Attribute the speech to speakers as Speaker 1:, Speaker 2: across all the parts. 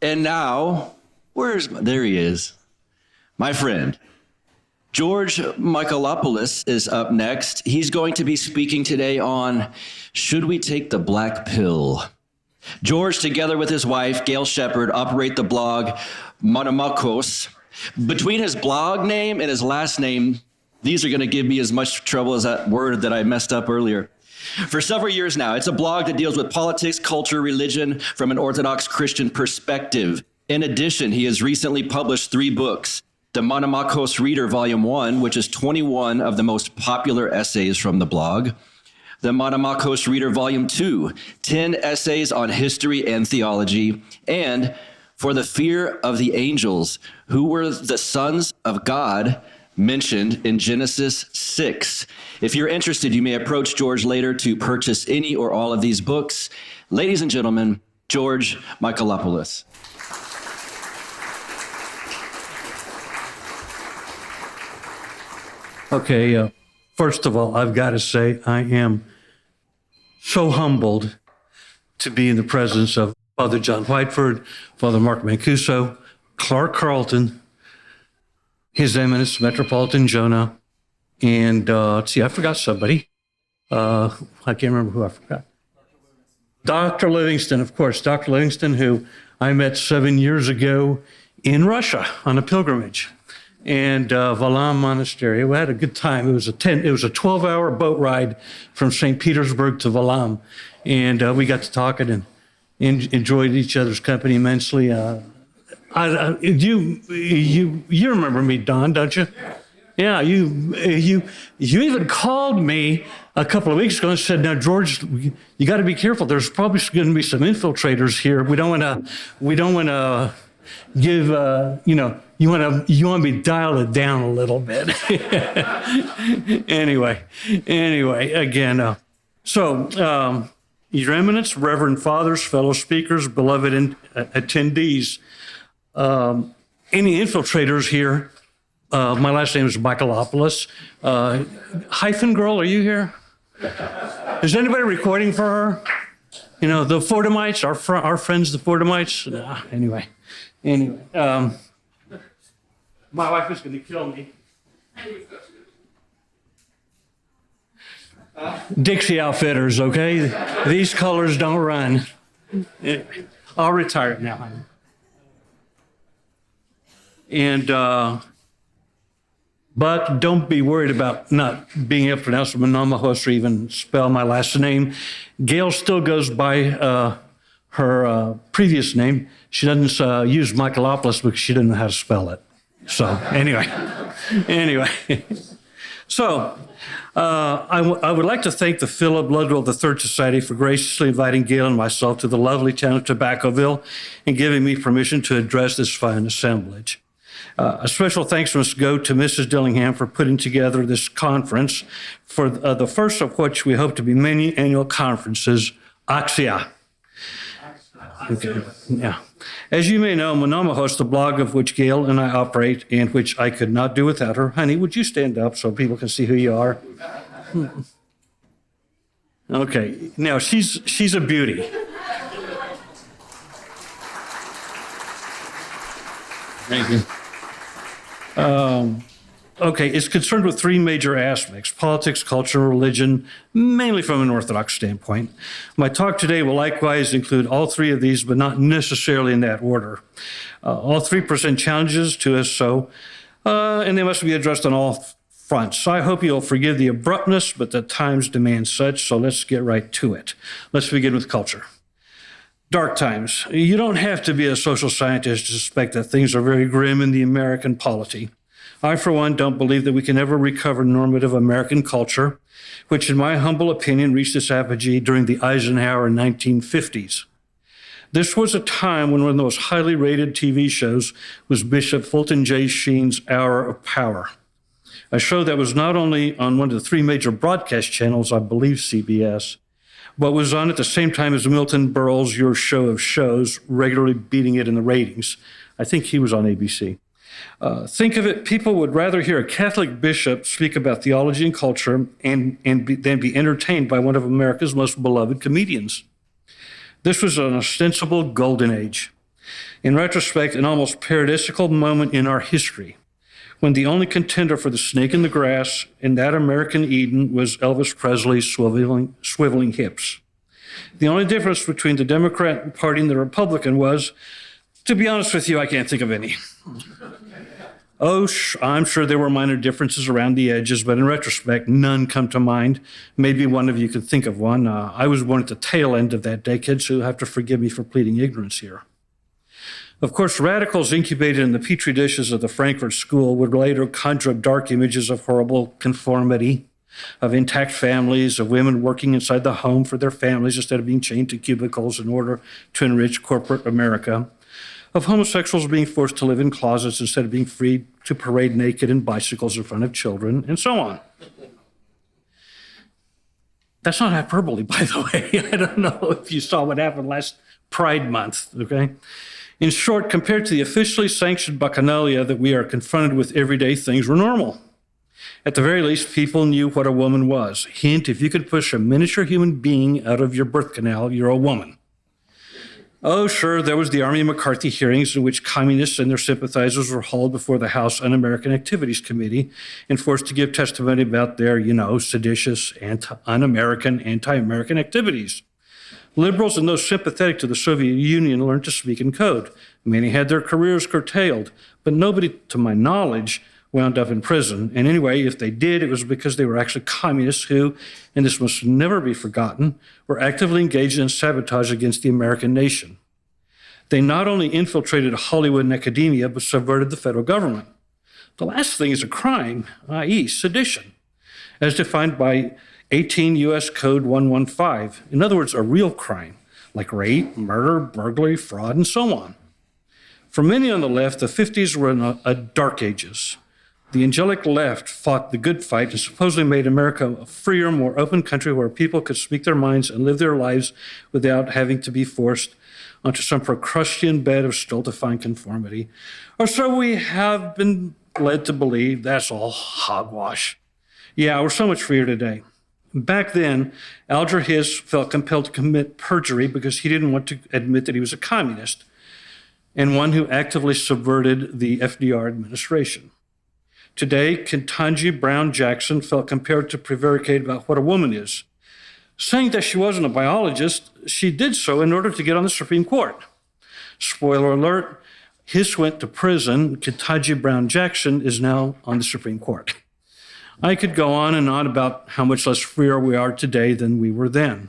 Speaker 1: And now, there he is, my friend. George Michalopulos is up next. He's going to be speaking today on Should We Take the Black Pill? George, together with his wife, Gail Shepard, operate the blog Monomachos. Between his blog name and his last name, these are going to give me as much trouble as that word that I messed up earlier. For several years now, it's a blog that deals with politics, culture, religion from an Orthodox Christian perspective. In addition, he has recently published 3 books. The Monomachos Reader Volume 1, which is 21 of the most popular essays from the blog. The Monomachos Reader Volume 2, 10 essays on history and theology. And For the Fear of the Angels, who were the sons of God mentioned in Genesis 6. If you're interested, you may approach George later to purchase any or all of these books. Ladies and gentlemen, George Michalopulos.
Speaker 2: Okay, first of all, I've got to say I am so humbled to be in the presence of Father John Whiteford, Father Mark Mancuso, Clark Carlton, His Eminence Metropolitan Jonah, and let's see, I forgot somebody. I can't remember who I forgot. Dr. Livingston, of course, Dr. Livingston, who I met 7 years ago in Russia on a pilgrimage. And Valam Monastery. We had a good time. It was a 12-hour boat ride from St. Petersburg to Valam, and we got to talking and enjoyed each other's company immensely. You remember me, Don, don't you? Yeah, you even called me a couple of weeks ago and said, "Now, George, you got to be careful. There's probably going to be some infiltrators here. We don't want to give you want me to dial it down a little bit." Anyway, again, Your Eminence, Reverend Fathers, fellow speakers, beloved attendees, any infiltrators here, my last name is Michalopulos. Hyphen Girl, are you here? Is anybody recording for her? You know, the Fortamites, our friends, the Fortamites. Anyway. My wife is going to kill me. Dixie Outfitters, okay? These colors don't run. Anyway, I'll retire now, honey. But don't be worried about not being able to pronounce Monomachos or even spell my last name. Gail still goes by her previous name. She doesn't use Michalopulos because she doesn't know how to spell it. So anyway. So I would like to thank the Philip Ludwell III Society for graciously inviting Gail and myself to the lovely town of Tobaccoville and giving me permission to address this fine assemblage. A special thanks must go to Mrs. Dillingham for putting together this conference, for the first of which we hope to be many annual conferences, Axia. Okay. Yeah. As you may know, Monomachos, the blog of which Gail and I operate, and which I could not do without her. Honey, would you stand up so people can see who you are? Okay. Now, she's a beauty. Thank you. Okay, it's concerned with 3 major aspects: politics, culture, and religion, mainly from an Orthodox standpoint. My talk today will likewise include all 3 of these, but not necessarily in that order. All 3 present challenges to us, and they must be addressed on all fronts. So I hope you'll forgive the abruptness, but the times demand such, so let's get right to it. Let's begin with culture. Dark times. You don't have to be a social scientist to suspect that things are very grim in the American polity. I, for one, don't believe that we can ever recover normative American culture, which, in my humble opinion, reached its apogee during the Eisenhower 1950s. This was a time when one of the most highly rated TV shows was Bishop Fulton J. Sheen's Hour of Power, a show that was not only on one of the 3 major broadcast channels, I believe CBS, but was on at the same time as Milton Berle's Your Show of Shows, regularly beating it in the ratings. I think he was on ABC. Think of it, people would rather hear a Catholic bishop speak about theology and culture than be entertained by one of America's most beloved comedians. This was an ostensible golden age. In retrospect, an almost paradisical moment in our history, when the only contender for the snake in the grass in that American Eden was Elvis Presley's swiveling hips. The only difference between the Democrat Party and the Republican was, to be honest with you, I can't think of any. Oh, I'm sure there were minor differences around the edges, but in retrospect, none come to mind. Maybe one of you could think of one. I was born at the tail end of that decade, so you'll have to forgive me for pleading ignorance here. Of course, radicals incubated in the petri dishes of the Frankfurt School would later conjure up dark images of horrible conformity, of intact families, of women working inside the home for their families instead of being chained to cubicles in order to enrich corporate America, of homosexuals being forced to live in closets instead of being free to parade naked in bicycles in front of children, and so on. That's not hyperbole, by the way. I don't know if you saw what happened last Pride Month, okay? In short, compared to the officially sanctioned bacchanalia that we are confronted with every day, things were normal. At the very least, people knew what a woman was. Hint, if you could push a miniature human being out of your birth canal, you're a woman. Oh, sure, there was the Army McCarthy hearings in which communists and their sympathizers were hauled before the House Un-American Activities Committee and forced to give testimony about their, seditious, un-American, anti-American activities. Liberals and those sympathetic to the Soviet Union learned to speak in code. Many had their careers curtailed, but nobody, to my knowledge, wound up in prison. And anyway, if they did, it was because they were actually communists who, and this must never be forgotten, were actively engaged in sabotage against the American nation. They not only infiltrated Hollywood and academia, but subverted the federal government. The last thing is a crime, i.e., sedition, as defined by 18 U.S. Code 115. In other words, a real crime, like rape, murder, burglary, fraud, and so on. For many on the left, the 50s were in a dark ages. The angelic left fought the good fight and supposedly made America a freer, more open country where people could speak their minds and live their lives without having to be forced onto some Procrustean bed of stultifying conformity. Or so we have been led to believe. That's all hogwash. Yeah, we're so much freer today. Back then, Alger Hiss felt compelled to commit perjury because he didn't want to admit that he was a communist and one who actively subverted the FDR administration. Today, Ketanji Brown Jackson felt compelled to prevaricate about what a woman is. Saying that she wasn't a biologist, she did so in order to get on the Supreme Court. Spoiler alert, Hiss went to prison. Ketanji Brown Jackson is now on the Supreme Court. I could go on and on about how much less freer we are today than we were then.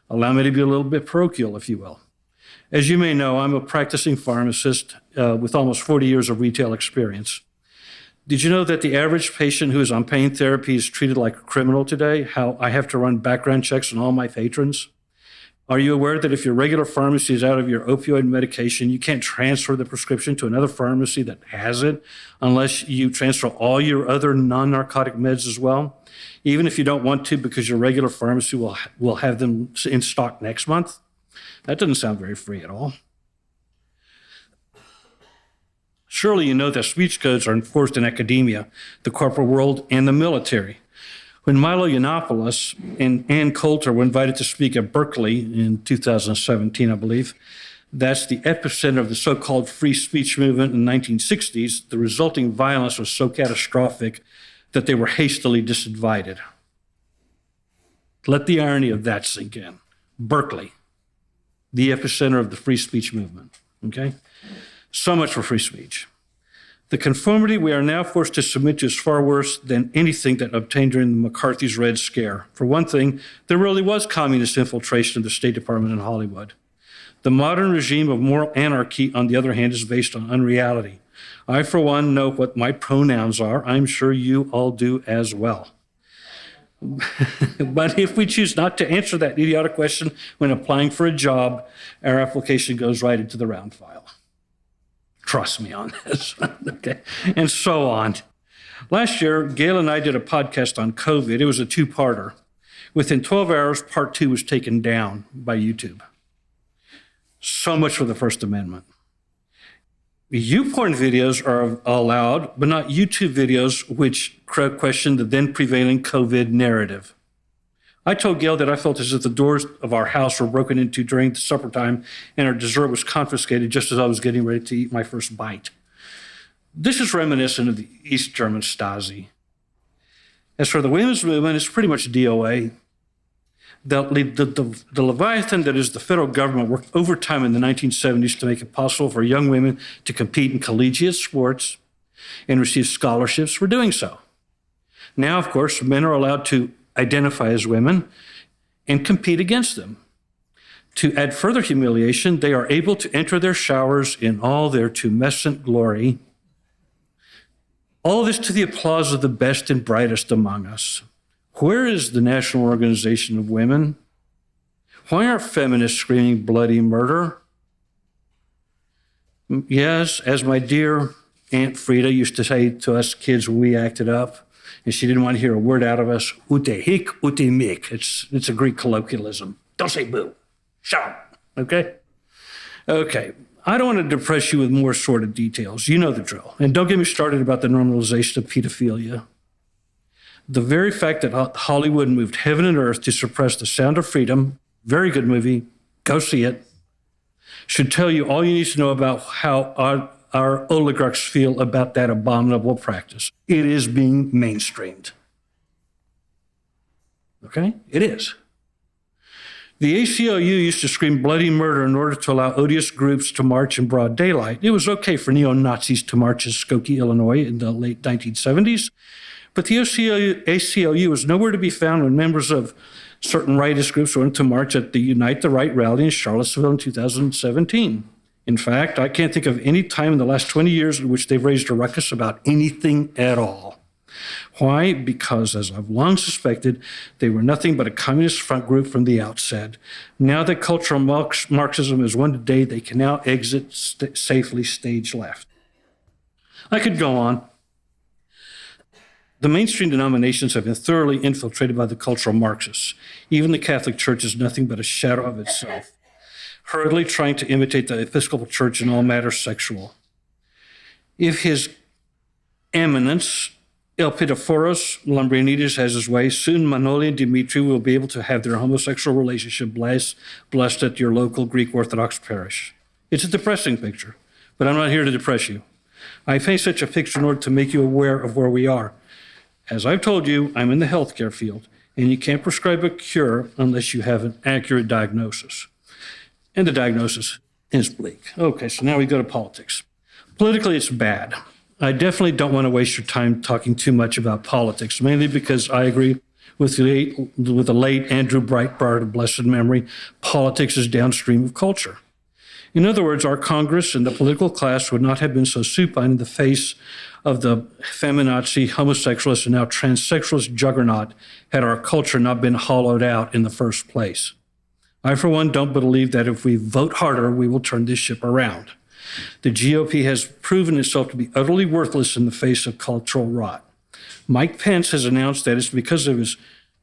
Speaker 2: Allow me to be a little bit parochial, if you will. As you may know, I'm a practicing pharmacist with almost 40 years of retail experience. Did you know that the average patient who is on pain therapy is treated like a criminal today? How I have to run background checks on all my patrons? Are you aware that if your regular pharmacy is out of your opioid medication, you can't transfer the prescription to another pharmacy that has it unless you transfer all your other non-narcotic meds as well? Even if you don't want to because your regular pharmacy will have them in stock next month? That doesn't sound very free at all. Surely you know that speech codes are enforced in academia, the corporate world, and the military. When Milo Yiannopoulos and Ann Coulter were invited to speak at Berkeley in 2017, I believe, that's the epicenter of the so-called free speech movement in the 1960s, the resulting violence was so catastrophic that they were hastily disinvited. Let the irony of that sink in. Berkeley, the epicenter of the free speech movement, okay? So much for free speech. The conformity we are now forced to submit to is far worse than anything that obtained during the McCarthy's Red Scare. For one thing, there really was communist infiltration of the State Department in Hollywood. The modern regime of moral anarchy, on the other hand, is based on unreality. I, for one, know what my pronouns are. I'm sure you all do as well. But if we choose not to answer that idiotic question when applying for a job, our application goes right into the round file. Trust me on this. Okay. And so on. Last year, Gail and I did a podcast on COVID. It was a two-parter. Within 12 hours, part 2 was taken down by YouTube. So much for the First Amendment. YouPorn videos are allowed, but not YouTube videos which question the then prevailing COVID narrative. I told Gail that I felt as if the doors of our house were broken into during the supper time and our dessert was confiscated just as I was getting ready to eat my first bite. This is reminiscent of the East German Stasi. As for the women's movement, it's pretty much DOA. The Leviathan that is the federal government worked overtime in the 1970s to make it possible for young women to compete in collegiate sports and receive scholarships for doing so. Now, of course, men are allowed to identify as women and compete against them. To add further humiliation, they are able to enter their showers in all their tumescent glory. All this to the applause of the best and brightest among us. Where is the National Organization of Women? Why aren't feminists screaming bloody murder? Yes, as my dear Aunt Frida used to say to us kids when we acted up, and she didn't want to hear a word out of us, ute hic, ute mic. It's a Greek colloquialism. Don't say boo. Shut up, okay? Okay, I don't want to depress you with more sordid details. You know the drill. And don't get me started about the normalization of pedophilia. The very fact that Hollywood moved heaven and earth to suppress The Sound of Freedom, very good movie, go see it, should tell you all you need to know about how our oligarchs feel about that abominable practice. It is being mainstreamed. Okay? It is. The ACLU used to scream bloody murder in order to allow odious groups to march in broad daylight. It was okay for neo-Nazis to march in Skokie, Illinois in the late 1970s, but the ACLU was nowhere to be found when members of certain rightist groups went to march at the Unite the Right rally in Charlottesville in 2017. In fact, I can't think of any time in the last 20 years in which they've raised a ruckus about anything at all. Why? Because, as I've long suspected, they were nothing but a communist front group from the outset. Now that cultural Marxism is one today, they can now exit safely stage left. I could go on. The mainstream denominations have been thoroughly infiltrated by the cultural Marxists. Even the Catholic Church is nothing but a shadow of itself, hurriedly trying to imitate the Episcopal Church in all matters sexual. If His Eminence, Elpidophoros Lambrinides, has his way, soon Manoli and Dimitri will be able to have their homosexual relationship blessed at your local Greek Orthodox parish. It's a depressing picture, but I'm not here to depress you. I paint such a picture in order to make you aware of where we are. As I've told you, I'm in the healthcare field, and you can't prescribe a cure unless you have an accurate diagnosis. And the diagnosis is bleak. Okay, so now we go to politics. Politically, it's bad. I definitely don't want to waste your time talking too much about politics, mainly because I agree with the late Andrew Breitbart of blessed memory. Politics is downstream of culture. In other words, our Congress and the political class would not have been so supine in the face of the feminazi, homosexualist, and now transsexualist juggernaut had our culture not been hollowed out in the first place. I, for one, don't believe that if we vote harder, we will turn this ship around. The GOP has proven itself to be utterly worthless in the face of cultural rot. Mike Pence has announced that it's because of his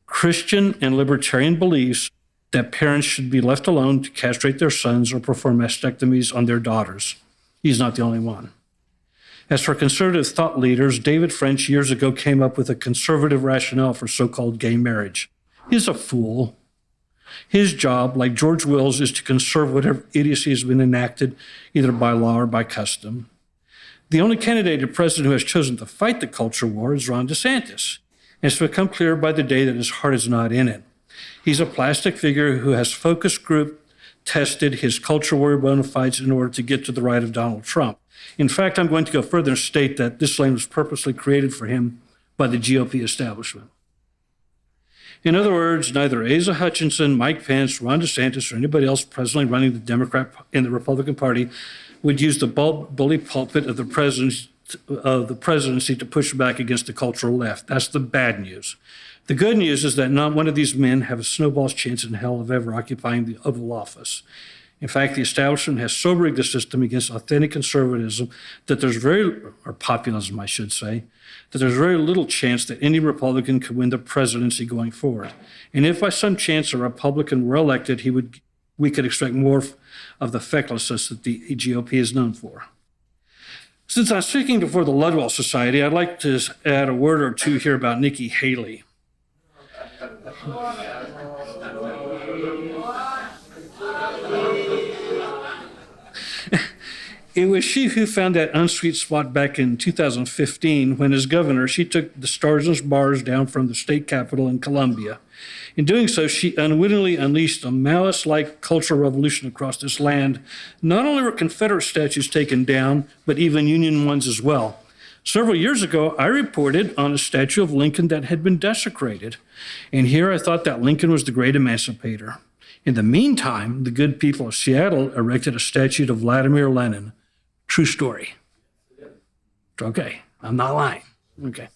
Speaker 2: Christian and libertarian beliefs that parents should be left alone to castrate their sons or perform mastectomies on their daughters. He's not the only one. As for conservative thought leaders, David French years ago came up with a conservative rationale for so-called gay marriage. He's a fool. His job, like George Will's, is to conserve whatever idiocy has been enacted, either by law or by custom. The only candidate or president who has chosen to fight the culture war is Ron DeSantis. And it's become clear by the day that his heart is not in it. He's a plastic figure who has focus group tested his culture war bona fides in order to get to the right of Donald Trump. In fact, I'm going to go further and state that this lane was purposely created for him by the GOP establishment. In other words, neither Asa Hutchinson, Mike Pence, Ron DeSantis, or anybody else presently running the Democrat and the Republican Party would use the bully pulpit of the presidency to push back against the cultural left. That's the bad news. The good news is that not one of these men have a snowball's chance in hell of ever occupying the Oval Office. In fact, the establishment has so rigged the system against authentic conservatism that or populism, I should say, that there's very little chance that any Republican could win the presidency going forward. And if by some chance a Republican were elected, we could expect more of the fecklessness that the GOP is known for. Since I'm speaking before the Ludwell Society, I'd like to add a word or two here about Nikki Haley. It was she who found that unsweet spot back in 2015 when, as governor, she took the stars and bars down from the state capitol in Columbia. In doing so, she unwittingly unleashed a Maoist-like cultural revolution across this land. Not only were Confederate statues taken down, but even Union ones as well. Several years ago, I reported on a statue of Lincoln that had been desecrated. And here I thought that Lincoln was the great emancipator. In the meantime, the good people of Seattle erected a statue to Vladimir Lenin. True story. Okay, I'm not lying. Okay.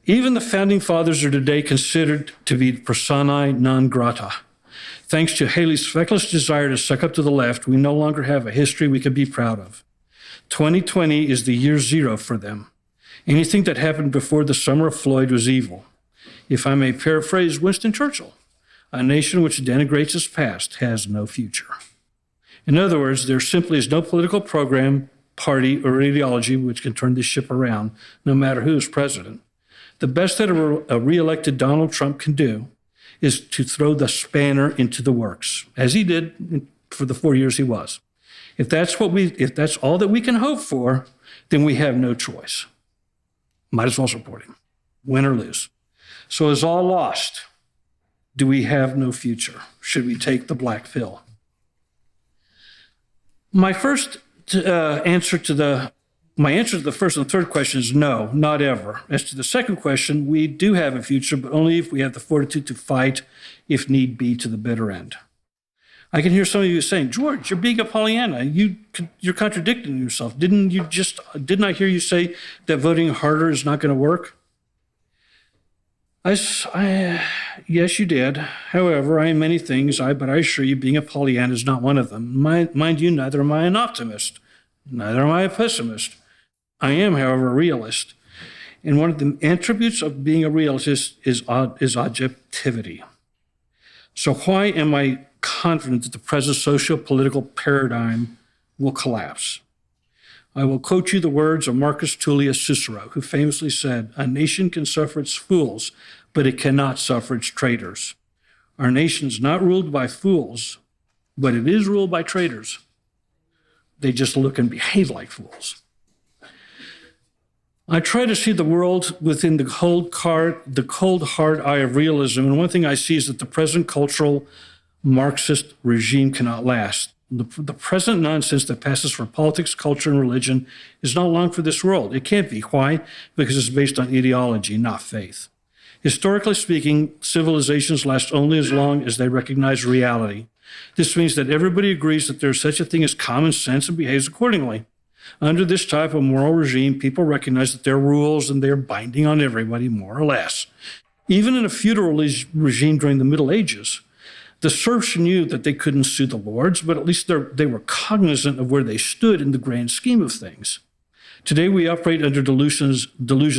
Speaker 2: Even the founding fathers are today considered to be personae non grata. Thanks to Haley's feckless desire to suck up to the left, we no longer have a history we can be proud of. 2020 is the year zero for them. Anything that happened before the summer of Floyd was evil. If I may paraphrase Winston Churchill, a nation which denigrates its past has no future. In other words, there simply is no political program, party, or ideology which can turn this ship around, no matter who is president. The best that a re-elected Donald Trump can do is to throw the spanner into the works, as he did for the 4 years he was. If that's all that we can hope for, then we have no choice. Might as well support him, win or lose. So is all lost? Do we have no future? Should we take the black pill? My answer to the first and third question is no, not ever. As to the second question, we do have a future, but only if we have the fortitude to fight, if need be, to the bitter end. I can hear some of you saying, George, you're being a Pollyanna. You're contradicting yourself. Didn't I hear you say that voting harder is not going to work? Yes, you did. However, I am many things, but I assure you being a Pollyanna is not one of them. Mind you, neither am I an optimist. Neither am I a pessimist. I am, however, a realist. And one of the attributes of being a realist is objectivity. So why am I confident that the present socio-political paradigm will collapse? I will quote you the words of Marcus Tullius Cicero, who famously said, "A nation can suffer its fools, but it cannot suffer its traitors." Our nation is not ruled by fools, but it is ruled by traitors. They just look and behave like fools. I try to see the world within the cold, hard eye of realism, and one thing I see is that the present cultural Marxist regime cannot last. The present nonsense that passes for politics, culture, and religion is not long for this world. It can't be. Why? Because it's based on ideology, not faith. Historically speaking, civilizations last only as long as they recognize reality. This means that everybody agrees that there's such a thing as common sense and behaves accordingly. Under this type of moral regime, people recognize that there are rules and they're binding on everybody, more or less. Even in a feudal regime during the Middle Ages, the serfs knew that they couldn't sue the lords, but at least they were cognizant of where they stood in the grand scheme of things. Today, we operate under delusions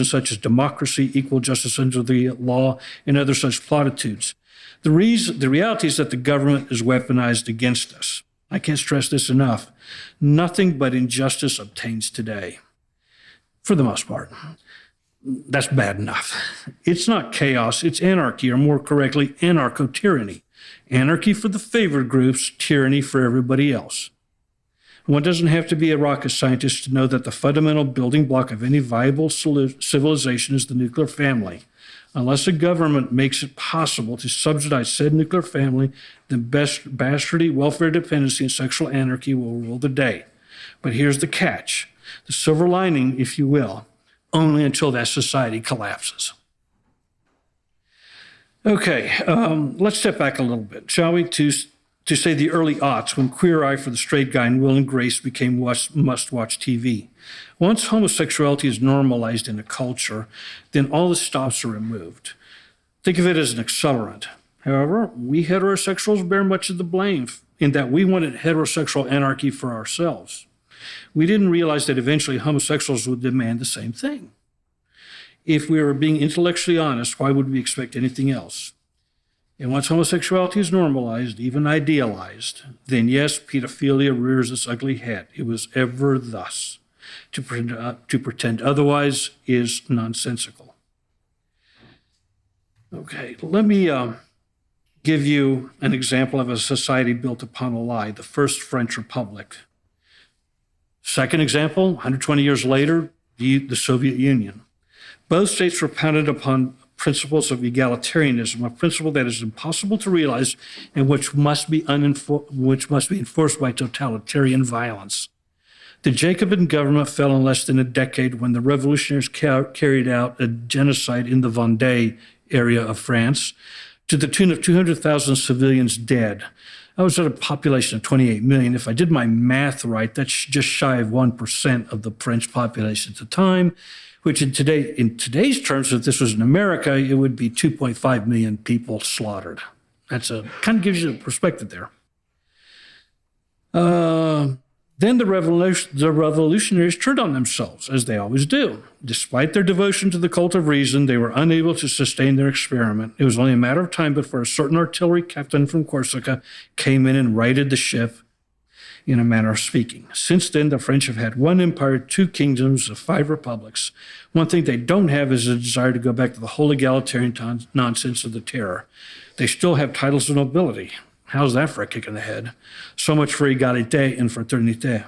Speaker 2: such as democracy, equal justice under the law, and other such platitudes. The reality is that the government is weaponized against us. I can't stress this enough. Nothing but injustice obtains today, for the most part. That's bad enough. It's not chaos, it's anarchy, or more correctly, anarcho-tyranny. Anarchy for the favored groups, tyranny for everybody else. One doesn't have to be a rocket scientist to know that the fundamental building block of any viable civilization is the nuclear family. Unless a government makes it possible to subsidize said nuclear family, then bastardy, welfare dependency, and sexual anarchy will rule the day. But here's the catch, the silver lining, if you will, only until that society collapses. Okay, let's step back a little bit, shall we, to say the early aughts, when Queer Eye for the Straight Guy and Will and Grace became must-watch TV. Once homosexuality is normalized in a culture, then all the stops are removed. Think of it as an accelerant. However, we heterosexuals bear much of the blame in that we wanted heterosexual anarchy for ourselves. We didn't realize that eventually homosexuals would demand the same thing. If we were being intellectually honest, why would we expect anything else? And once homosexuality is normalized, even idealized, then yes, pedophilia rears its ugly head. It was ever thus. To pretend otherwise is nonsensical. Okay, let me give you an example of a society built upon a lie, the First French Republic. Second example, 120 years later, the Soviet Union. Both states were founded upon principles of egalitarianism, a principle that is impossible to realize and which must be enforced by totalitarian violence. The Jacobin government fell in less than a decade when the revolutionaries carried out a genocide in the Vendée area of France to the tune of 200,000 civilians dead. I was at a population of 28 million. If I did my math right, that's just shy of 1% of the French population at the time, which in today's terms, if this was in America, it would be 2.5 million people slaughtered. That's kind of gives you a perspective there. Then the revolutionaries turned on themselves, as they always do. Despite their devotion to the cult of reason, they were unable to sustain their experiment. It was only a matter of time before a certain artillery captain from Corsica came in and righted the ship, in a manner of speaking. Since then, the French have had one empire, two kingdoms, of 5 republics. One thing they don't have is a desire to go back to the whole egalitarian nonsense of the terror. They still have titles of nobility. How's that for a kick in the head? So much for égalité and fraternité.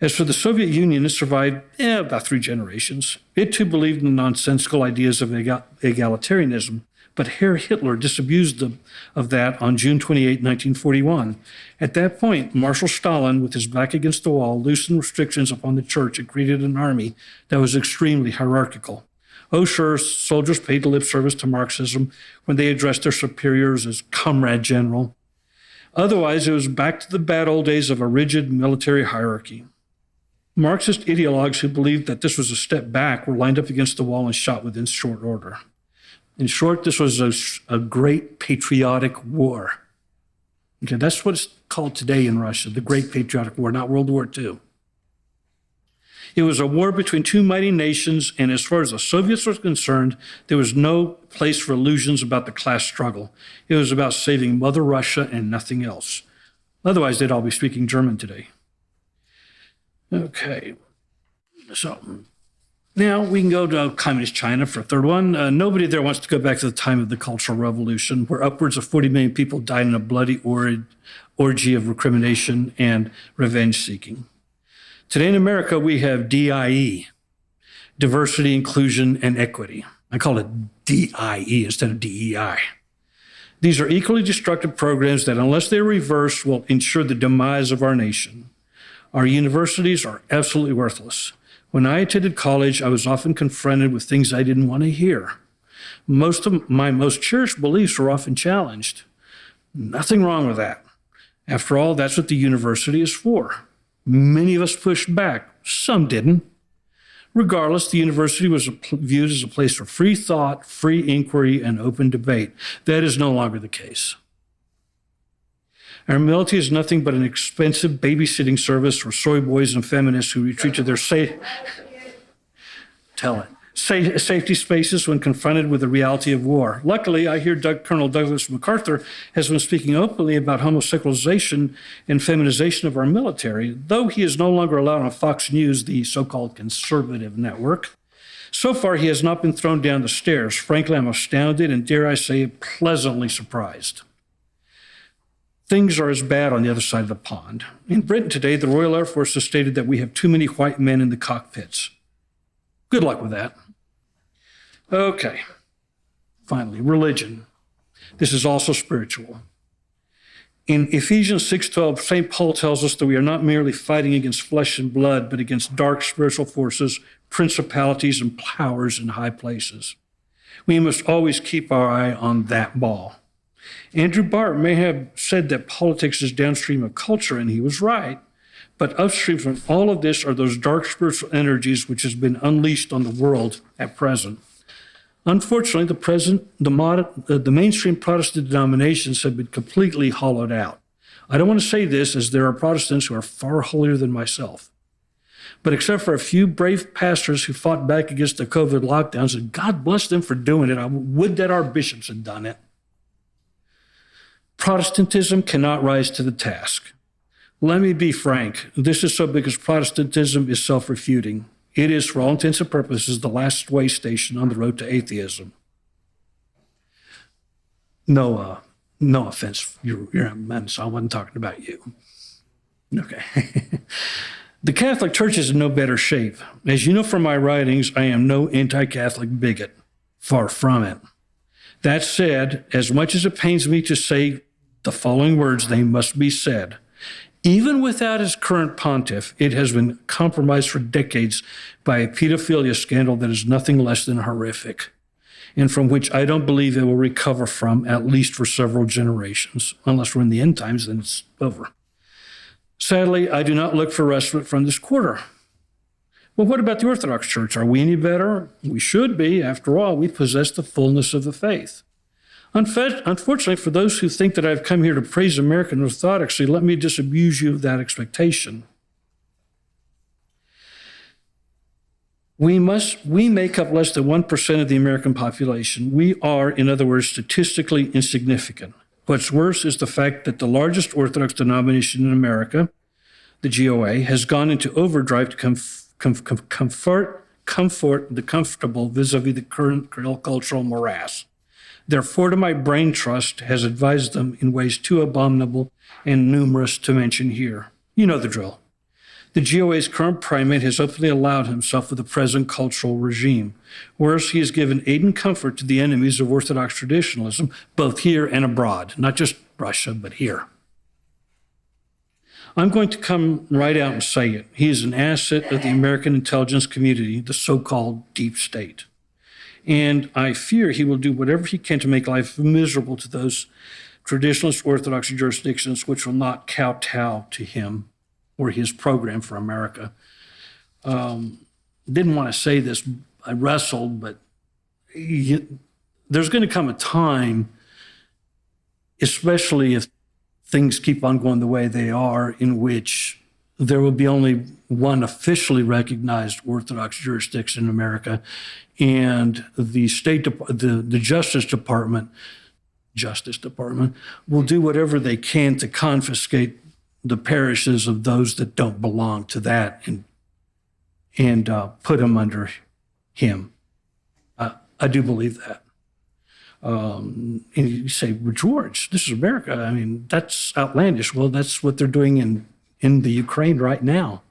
Speaker 2: As for the Soviet Union, it survived about 3 generations. It too believed in the nonsensical ideas of egalitarianism, but Herr Hitler disabused of that on June 28, 1941. At that point, Marshal Stalin, with his back against the wall, loosened restrictions upon the church and created an army that was extremely hierarchical. Oh, sure, soldiers paid lip service to Marxism when they addressed their superiors as comrade general. Otherwise, it was back to the bad old days of a rigid military hierarchy. Marxist ideologues who believed that this was a step back were lined up against the wall and shot within short order. In short, this was a great patriotic war. Okay, that's what it's called today in Russia, the Great Patriotic War, not World War II. It was a war between 2 mighty nations, and as far as the Soviets were concerned, there was no place for illusions about the class struggle. It was about saving Mother Russia and nothing else. Otherwise, they'd all be speaking German today. Okay, so now we can go to Communist China for a third one. Nobody there wants to go back to the time of the Cultural Revolution, where upwards of 40 million people died in a bloody orgy of recrimination and revenge-seeking. Today in America, we have DIE, diversity, inclusion, and equity. I call it DIE instead of DEI. These are equally destructive programs that, unless they're reversed, will ensure the demise of our nation. Our universities are absolutely worthless. When I attended college, I was often confronted with things I didn't want to hear. Most of my most cherished beliefs were often challenged. Nothing wrong with that. After all, that's what the university is for. Many of us pushed back. Some didn't. Regardless, the university was viewed as a place for free thought, free inquiry, and open debate. That is no longer the case. Our military is nothing but an expensive babysitting service for soy boys and feminists who retreat to their safety spaces when confronted with the reality of war. Luckily, I hear Colonel Douglas MacArthur has been speaking openly about homosexualization and feminization of our military, though he is no longer allowed on Fox News, the so-called conservative network. So far, he has not been thrown down the stairs. Frankly, I'm astounded and, dare I say, pleasantly surprised. Things are as bad on the other side of the pond. In Britain today, the Royal Air Force has stated that we have too many white men in the cockpits. Good luck with that. Okay. Finally, religion. This is also spiritual. In Ephesians 6:12, St. Paul tells us that we are not merely fighting against flesh and blood, but against dark spiritual forces, principalities, and powers in high places. We must always keep our eye on that ball. Andrew Barr may have said that politics is downstream of culture, and he was right. But upstream from all of this are those dark spiritual energies which has been unleashed on the world at present. Unfortunately, the mainstream Protestant denominations have been completely hollowed out. I don't want to say this, as there are Protestants who are far holier than myself. But except for a few brave pastors who fought back against the COVID lockdowns, and God bless them for doing it, I would that our bishops had done it. Protestantism cannot rise to the task. Let me be frank. This is so because Protestantism is self-refuting. It is, for all intents and purposes, the last way station on the road to atheism. no offense, you're a man, so I wasn't talking about you. Okay. The Catholic Church is in no better shape. As you know from my writings, I am no anti-Catholic bigot. Far from it. That said, as much as it pains me to say the following words, they must be said. Even without his current pontiff, it has been compromised for decades by a pedophilia scandal that is nothing less than horrific, and from which I don't believe it will recover from, at least for several generations. Unless we're in the end times, then it's over. Sadly, I do not look for respite from this quarter. Well, what about the Orthodox Church? Are we any better? We should be. After all, we possess the fullness of the faith. Unfortunately, for those who think that I've come here to praise American Orthodoxy, let me disabuse you of that expectation. We make up less than 1% of the American population. We are, in other words, statistically insignificant. What's worse is the fact that the largest Orthodox denomination in America, the GOA, has gone into overdrive to comfort the comfortable vis-a-vis the current cultural morass. Their Fortimite brain trust has advised them in ways too abominable and numerous to mention here. You know the drill. The GOA's current primate has openly allowed himself with the present cultural regime, whereas he has given aid and comfort to the enemies of Orthodox traditionalism, both here and abroad, not just Russia, but here. I'm going to come right out and say it. He is an asset of the American intelligence community, the so-called deep state. And I fear he will do whatever he can to make life miserable to those traditionalist Orthodox jurisdictions which will not kowtow to him or his program for America. Didn't want to say this, I wrestled, but there's going to come a time, especially if things keep on going the way they are, in which there will be only one officially recognized Orthodox jurisdiction in America, and the Justice Department will do whatever they can to confiscate the parishes of those that don't belong to that and put them under him. I do believe that. And you say, well, George, this is America. I mean, that's outlandish. Well, that's what they're doing in the Ukraine right now.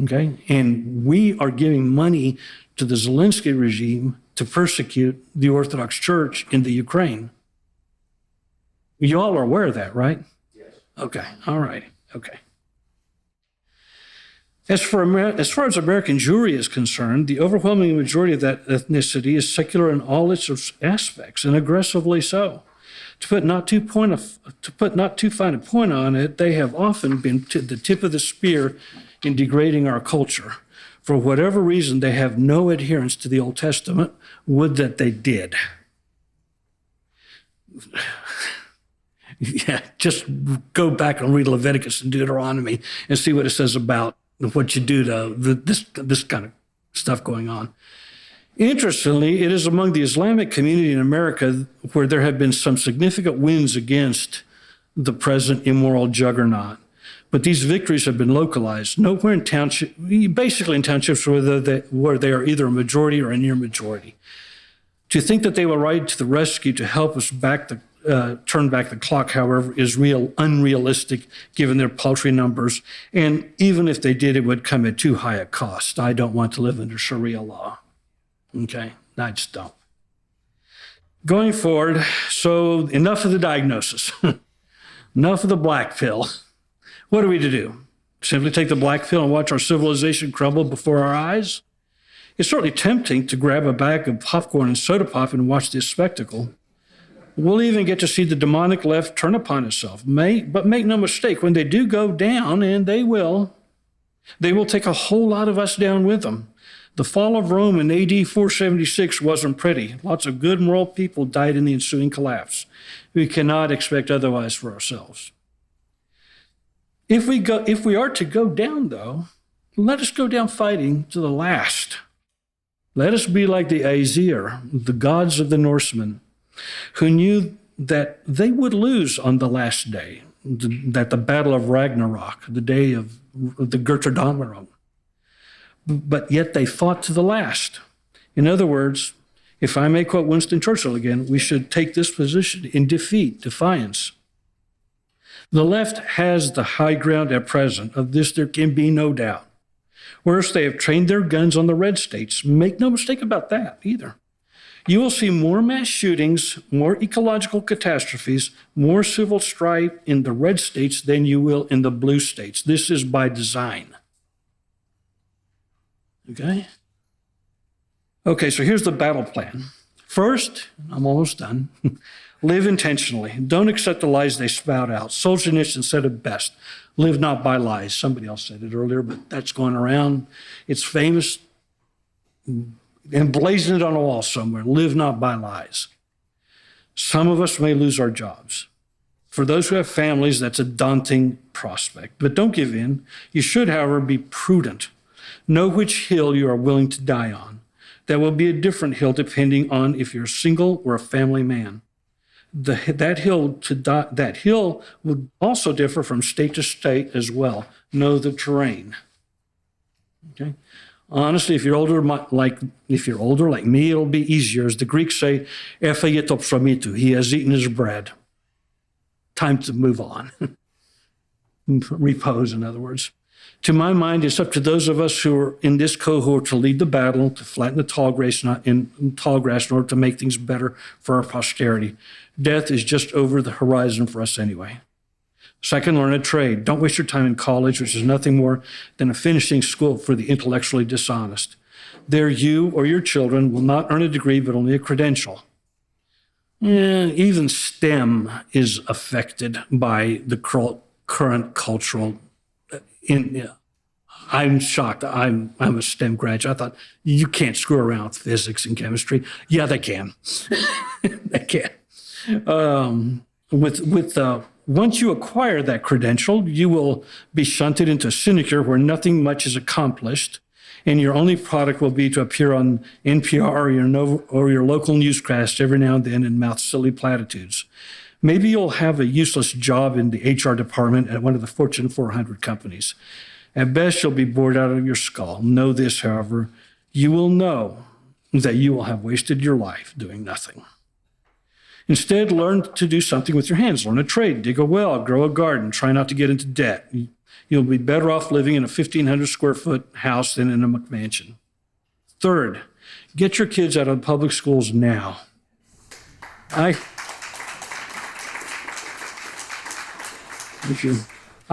Speaker 2: Okay? And we are giving money to the Zelensky regime to persecute the Orthodox Church in the Ukraine. You all are aware of that, right? Yes. Okay. All right. Okay. As far as American Jewry is concerned, the overwhelming majority of that ethnicity is secular in all its aspects, and aggressively so. To put not too fine a point on it, they have often been the tip of the spear in degrading our culture. For whatever reason, they have no adherence to the Old Testament. Would that they did. Yeah, just go back and read Leviticus and Deuteronomy and see what it says about what you do to this kind of stuff going on. Interestingly, it is among the Islamic community in America where there have been some significant wins against the present immoral juggernaut. But these victories have been localized. Nowhere in basically in townships where they are either a majority or a near majority. To think that they will ride to the rescue to help us turn back the clock, however, is unrealistic given their paltry numbers. And even if they did, it would come at too high a cost. I don't want to live under Sharia law. Okay? I just don't. Going forward, so enough of the diagnosis. Enough of the black pill. What are we to do? Simply take the black pill and watch our civilization crumble before our eyes? It's certainly tempting to grab a bag of popcorn and soda pop and watch this spectacle. We'll even get to see the demonic left turn upon itself. But make no mistake, when they do go down, and they will take a whole lot of us down with them. The fall of Rome in AD 476 wasn't pretty. Lots of good moral people died in the ensuing collapse. We cannot expect otherwise for ourselves. If we are to go down, though, let us go down fighting to the last. Let us be like the Aesir, the gods of the Norsemen, who knew that they would lose on the last day, that the battle of Ragnarok, the day of the Götterdämmerung. But yet they fought to the last. In other words, If I may quote Winston Churchill again, we should take this position in defeat, defiance. The left has the high ground at present. Of this there can be no doubt. Worse, they have trained their guns on the red states. Make no mistake about that either. You will see more mass shootings, more ecological catastrophes, more civil strife in the red states than you will in the blue states. This is by design. Okay? Okay, so here's the battle plan. First, I'm almost done. Live intentionally. Don't accept the lies they spout out. Solzhenitsyn said it best. Live not by lies. Somebody else said it earlier, but that's going around. It's famous. Emblazon it on a wall somewhere. Live not by lies. Some of us may lose our jobs. For those who have families, that's a daunting prospect. But don't give in. You should, however, be prudent. Know which hill you are willing to die on. That will be a different hill depending on if you're single or a family man. That hill would also differ from state to state as well. Know the terrain. Okay. Honestly, if you're older like me, it'll be easier. As the Greeks say, "Ephagetopsomitu," he has eaten his bread. Time to move on. Repose, in other words. To my mind, it's up to those of us who are in this cohort to lead the battle, to flatten the tall grass in order to make things better for our posterity. Death is just over the horizon for us anyway. Second, learn a trade. Don't waste your time in college, which is nothing more than a finishing school for the intellectually dishonest. There you or your children will not earn a degree, but only a credential. Even STEM is affected by the current cultural. I'm shocked. I'm a STEM graduate. I thought, you can't screw around with physics and chemistry. Yeah, they can. They can. Once you acquire that credential, you will be shunted into a sinecure where nothing much is accomplished, and your only product will be to appear on NPR or your local newscast every now and then and mouth silly platitudes. Maybe you'll have a useless job in the HR department at one of the Fortune 400 companies. At best, you'll be bored out of your skull. Know this, however, you will know that you will have wasted your life doing nothing. Instead, learn to do something with your hands. Learn a trade, dig a well, grow a garden, try not to get into debt. You'll be better off living in a 1,500 square foot house than in a McMansion. Third, get your kids out of public schools now. I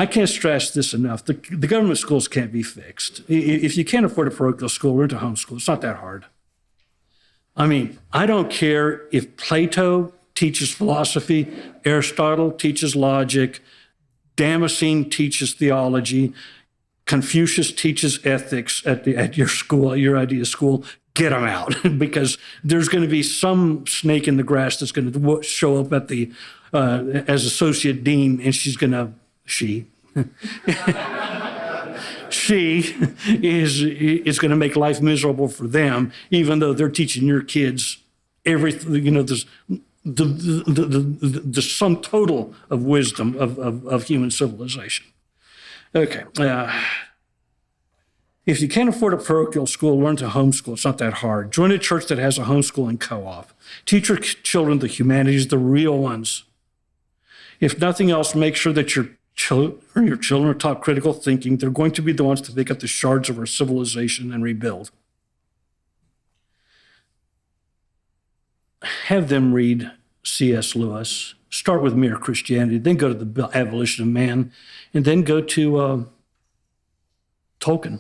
Speaker 2: can't stress this enough. The government schools can't be fixed. If you can't afford a parochial school, learn to homeschool. It's not that hard. I mean, I don't care if Plato teaches philosophy, Aristotle teaches logic, Damascene teaches theology, Confucius teaches ethics at your school, at your idea school. Get them out, because there's going to be some snake in the grass that's going to show up at the as associate dean, and she is going to make life miserable for them, even though they're teaching your kids everything. The sum total of wisdom of human civilization. Okay. If you can't afford a parochial school, learn to homeschool. It's not that hard. Join a church that has a homeschooling co-op. Teach your children the humanities, the real ones. If nothing else, make sure that your children are taught critical thinking. They're going to be the ones to pick up the shards of our civilization and rebuild. Have them read C.S. Lewis. Start with Mere Christianity, then go to the Abolition of Man, and then go to Tolkien.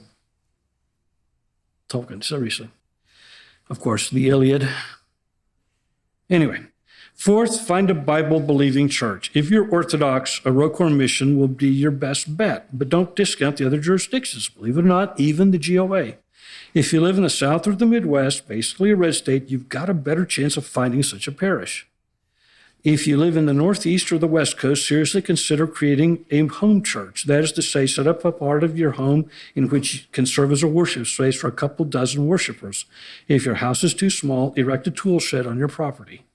Speaker 2: Seriously. Of course, the Iliad. Anyway, fourth, find a Bible-believing church. If you're Orthodox, a Roquefort mission will be your best bet, but don't discount the other jurisdictions. Believe it or not, even the GOA. If you live in the South or the Midwest, basically a red state, you've got a better chance of finding such a parish. If you live in the Northeast or the West Coast, seriously consider creating a home church. That is to say, set up a part of your home in which can serve as a worship space for a couple dozen worshipers. If your house is too small, erect a tool shed on your property.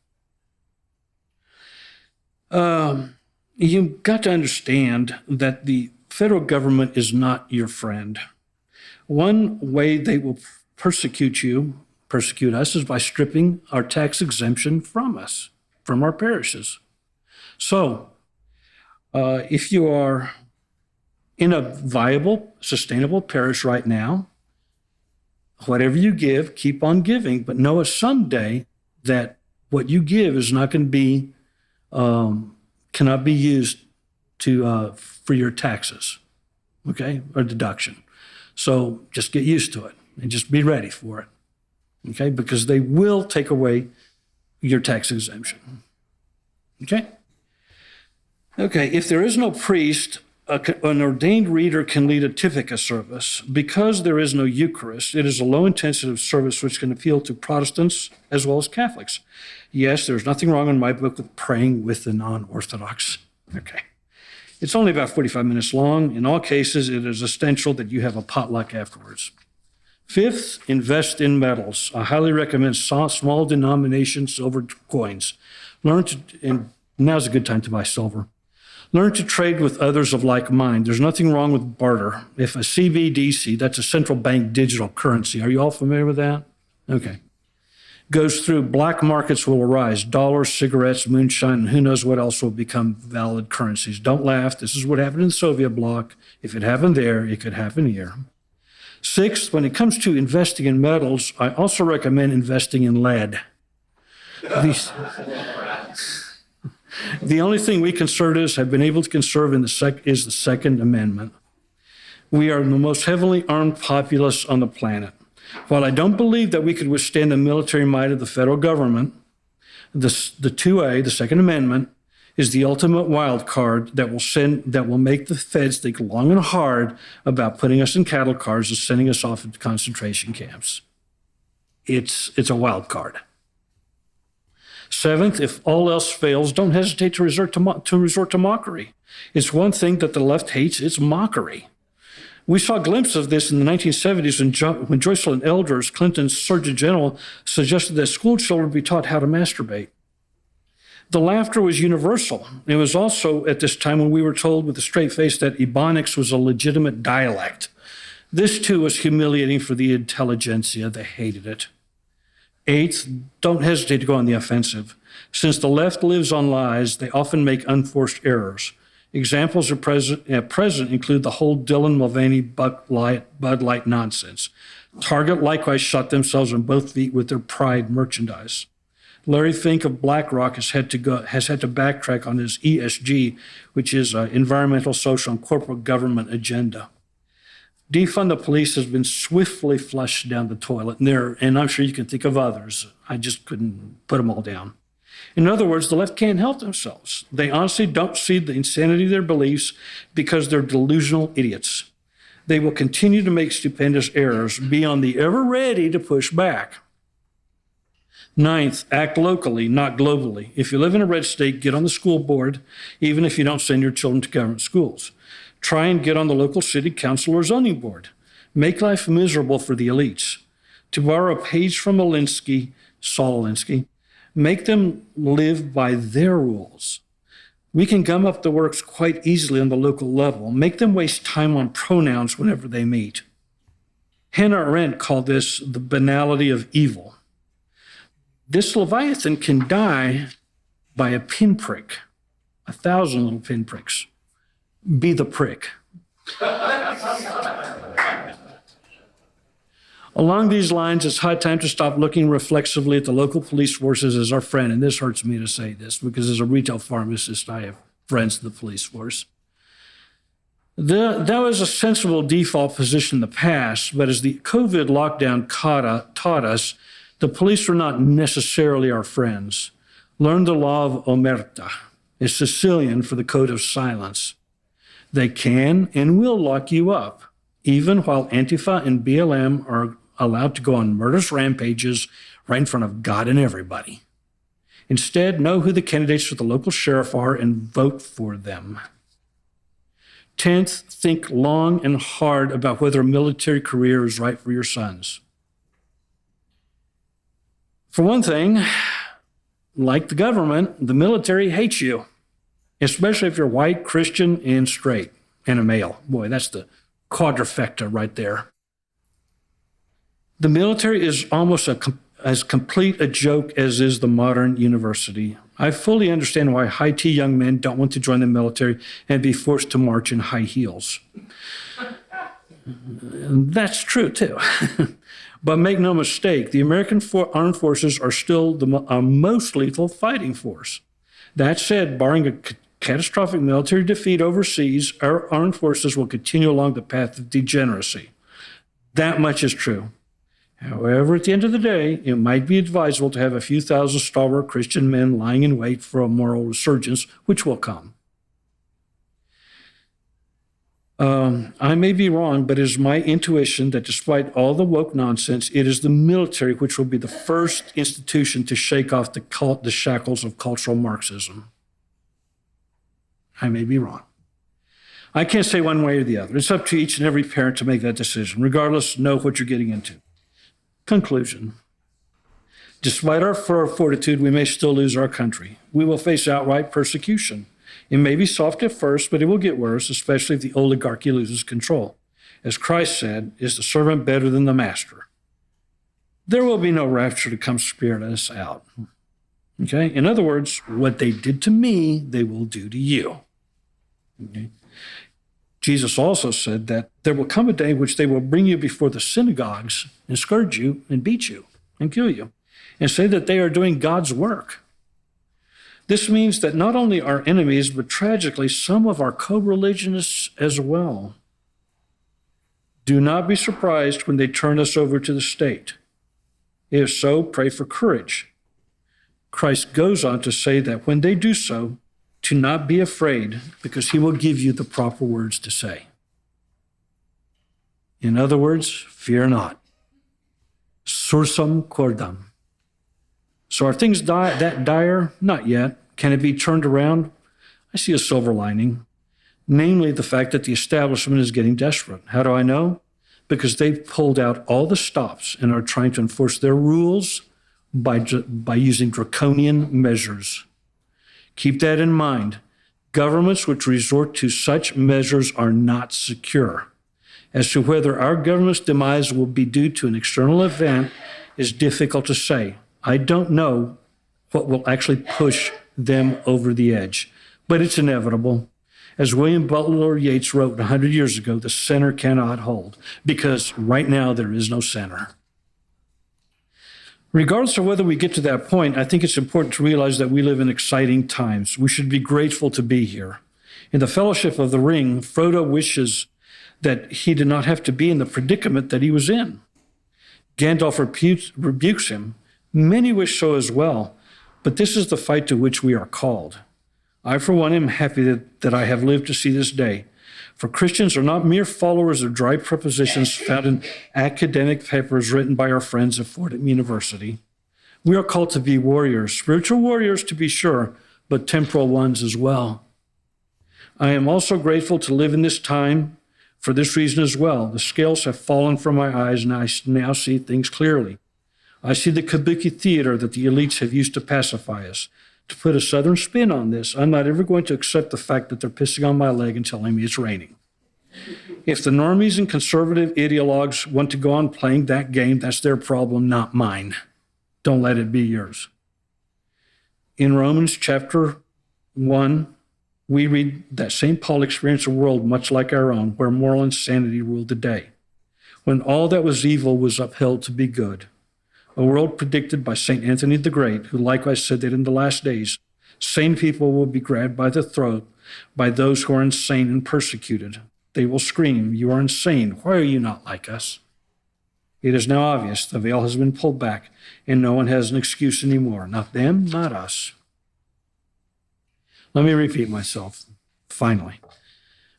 Speaker 2: You've got to understand that the federal government is not your friend. One way they will persecute you, persecute us is by stripping our tax exemption from us, from our parishes. So, if you are in a viable, sustainable parish right now, whatever you give, keep on giving, but know someday that what you give is not going to be, cannot be used for your taxes, okay, or deduction. So just get used to it and just be ready for it, okay, because they will take away your tax exemption, okay? Okay, if there is no priest, an ordained reader can lead a Typica service. Because there is no Eucharist, it is a low-intensity service which can appeal to Protestants as well as Catholics. Yes, there's nothing wrong in my book with praying with the non-Orthodox. Okay. It's only about 45 minutes long. In all cases, it is essential that you have a potluck afterwards. Fifth, invest in metals. I highly recommend small denomination silver coins. And now's a good time to buy silver. Learn to trade with others of like mind. There's nothing wrong with barter. If a CBDC, that's a central bank digital currency. Are you all familiar with that? Okay. Goes through, black markets will arise. Dollars, cigarettes, moonshine, and who knows what else will become valid currencies. Don't laugh. This is what happened in the Soviet bloc. If it happened there, it could happen here. Sixth, when it comes to investing in metals, I also recommend investing in lead. The only thing we conservatives have been able to conserve is the Second Amendment. We are the most heavily armed populace on the planet. While I don't believe that we could withstand the military might of the federal government, the 2A, the Second Amendment, is the ultimate wild card that will make the feds think long and hard about putting us in cattle cars and sending us off into concentration camps. It's a wild card. Seventh, if all else fails, don't hesitate to resort to mockery. It's one thing that the left hates, it's mockery. We saw a glimpse of this in the 1970s when Joycelyn Elders, Clinton's Surgeon General, suggested that school children be taught how to masturbate. The laughter was universal. It was also at this time when we were told with a straight face that Ebonics was a legitimate dialect. This, too, was humiliating for the intelligentsia. They hated it. Eighth, don't hesitate to go on the offensive. Since the left lives on lies, they often make unforced errors. Examples at present include the whole Dylan Mulvaney Bud Light nonsense. Target likewise shot themselves on both feet with their Pride merchandise. Larry Fink of BlackRock has had to backtrack on his ESG, which is environmental, social, and corporate government agenda. Defund the police has been swiftly flushed down the toilet, and I'm sure you can think of others. I just couldn't put them all down. In other words, the left can't help themselves. They honestly don't see the insanity of their beliefs because they're delusional idiots. They will continue to make stupendous errors, be on the ever ready to push back. Ninth, act locally, not globally. If you live in a red state, get on the school board, even if you don't send your children to government schools. Try and get on the local city council or zoning board. Make life miserable for the elites. To borrow a page from Saul Alinsky, make them live by their rules. We can gum up the works quite easily on the local level. Make them waste time on pronouns whenever they meet. Hannah Arendt called this the banality of evil. This Leviathan can die by a pinprick, 1,000 little pinpricks. Be the prick. Along these lines, it's high time to stop looking reflexively at the local police forces as our friend, and this hurts me to say this because as a retail pharmacist, I have friends in the police force. That was a sensible default position in the past, but as the COVID lockdown taught us, the police are not necessarily our friends. Learn the law of omerta. It's Sicilian for the code of silence. They can and will lock you up, even while Antifa and BLM are allowed to go on murderous rampages right in front of God and everybody. Instead, know who the candidates for the local sheriff are and vote for them. 10th, think long and hard about whether a military career is right for your sons. For one thing, like the government, the military hates you, especially if you're white, Christian, and straight, and a male. Boy, that's the quadrifecta right there. The military is almost as complete a joke as is the modern university. I fully understand why high-T young men don't want to join the military and be forced to march in high heels. And that's true, too. But make no mistake, the American armed forces are still our most lethal fighting force. That said, barring a catastrophic military defeat overseas, our armed forces will continue along the path of degeneracy. That much is true. However, at the end of the day, it might be advisable to have a few thousand stalwart Christian men lying in wait for a moral resurgence, which will come. I may be wrong, but it is my intuition that despite all the woke nonsense, it is the military which will be the first institution to shake off the shackles of cultural Marxism. I may be wrong. I can't say one way or the other. It's up to each and every parent to make that decision. Regardless, know what you're getting into. Conclusion. Despite our fortitude, we may still lose our country. We will face outright persecution. It may be soft at first, but it will get worse, especially if the oligarchy loses control. As Christ said, is the servant better than the master? There will be no rapture to come spirit us out. Okay? In other words, what they did to me, they will do to you. Okay? Jesus also said that there will come a day which they will bring you before the synagogues and scourge you and beat you and kill you and say that they are doing God's work. This means that not only our enemies, but tragically, some of our co-religionists as well. Do not be surprised when they turn us over to the state. If so, pray for courage. Christ goes on to say that when they do so, to not be afraid, because he will give you the proper words to say. In other words, fear not. Sursum cordam. So are things that dire? Not yet. Can it be turned around? I see a silver lining, namely the fact that the establishment is getting desperate. How do I know? Because they've pulled out all the stops and are trying to enforce their rules by using draconian measures. Keep that in mind. Governments which resort to such measures are not secure. As to whether our government's demise will be due to an external event is difficult to say. I don't know what will actually push them over the edge, but it's inevitable. As William Butler Yeats wrote 100 years ago, the center cannot hold, because right now there is no center. Regardless of whether we get to that point, I think it's important to realize that we live in exciting times. We should be grateful to be here. In the Fellowship of the Ring, Frodo wishes that he did not have to be in the predicament that he was in. Gandalf rebukes him. Many wish so as well, but this is the fight to which we are called. I, for one, am happy that I have lived to see this day. For Christians are not mere followers of dry prepositions found in academic papers written by our friends at Fordham University. We are called to be warriors, spiritual warriors to be sure, but temporal ones as well. I am also grateful to live in this time for this reason as well. The scales have fallen from my eyes, and I now see things clearly. I see the kabuki theater that the elites have used to pacify us. To put a Southern spin on this, I'm not ever going to accept the fact that they're pissing on my leg and telling me it's raining. If the normies and conservative ideologues want to go on playing that game, that's their problem, not mine. Don't let it be yours. In Romans chapter 1, we read that St. Paul experienced a world much like our own, where moral insanity ruled the day, when all that was evil was upheld to be good. A world predicted by St. Anthony the Great, who likewise said that in the last days, sane people will be grabbed by the throat by those who are insane and persecuted. They will scream, "You are insane. Why are you not like us?" It is now obvious the veil has been pulled back, and no one has an excuse anymore. Not them, not us. Let me repeat myself, finally.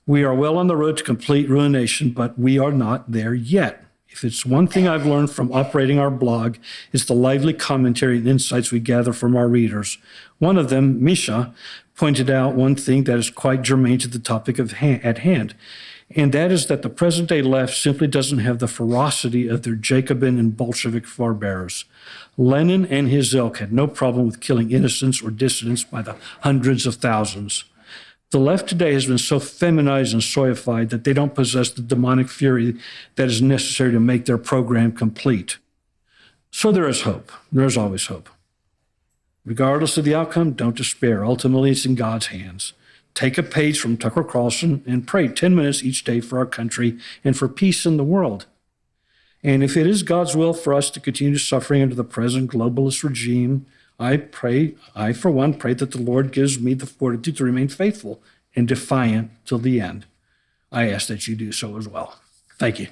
Speaker 2: We are well on the road to complete ruination, but we are not there yet. If it's one thing I've learned from operating our blog, it's the lively commentary and insights we gather from our readers. One of them, Misha, pointed out one thing that is quite germane to the topic at hand, and that is that the present-day left simply doesn't have the ferocity of their Jacobin and Bolshevik forebears. Lenin and his ilk had no problem with killing innocents or dissidents by the hundreds of thousands. The left today has been so feminized and soyified that they don't possess the demonic fury that is necessary to make their program complete. So there is hope. There is always hope. Regardless of the outcome, don't despair. Ultimately, it's in God's hands. Take a page from Tucker Carlson and pray 10 minutes each day for our country and for peace in the world. And if it is God's will for us to continue suffering under the present globalist regime, I for one pray that the Lord gives me the fortitude to remain faithful and defiant till the end. I ask that you do so as well. Thank you.